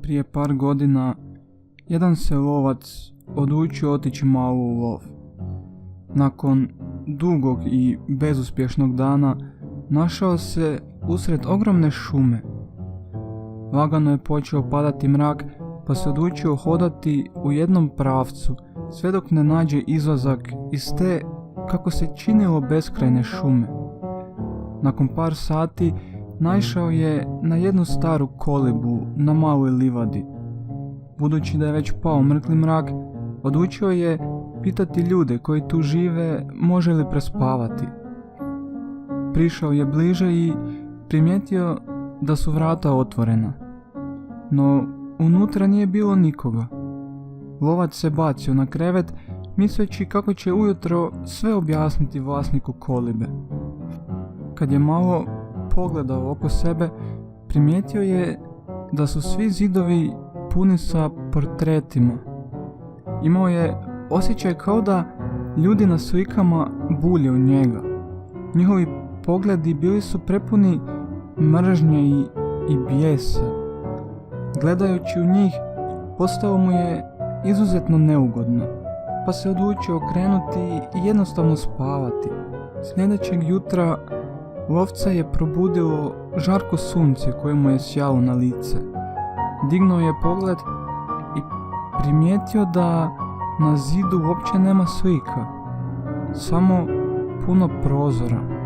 Prije par godina jedan se lovac odlučio otići malo u lov. Nakon dugog i bezuspješnog dana našao se usred ogromne šume. Lagano je počeo padati mrak, pa se odlučio hodati u jednom pravcu sve dok ne nađe izlazak iz te, kako se činilo, beskrajne šume. Nakon par sati naišao je na jednu staru kolibu na maloj livadi. Budući da je već pao mrkli mrak, odlučio je pitati ljude koji tu žive može li prespavati. Prišao je bliže i primijetio da su vrata otvorena, no unutra nije bilo nikoga. Lovac se bacio na krevet misleći kako će ujutro sve objasniti vlasniku kolibe. Kad je malo pogledao oko sebe, primijetio je da su svi zidovi puni sa portretima. Imao je osjećaj kao da ljudi na slikama bulje u njega. Njihovi pogledi bili su prepuni mržnje i bijesa. Gledajući u njih, postalo mu je izuzetno neugodno, pa se odlučio okrenuti i jednostavno spavati. Sljedećeg jutra lovca je probudilo žarko sunce koje mu je sjalo na lice. Dignuo je pogled i primijetio da na zidu uopće nema slika, samo puno prozora.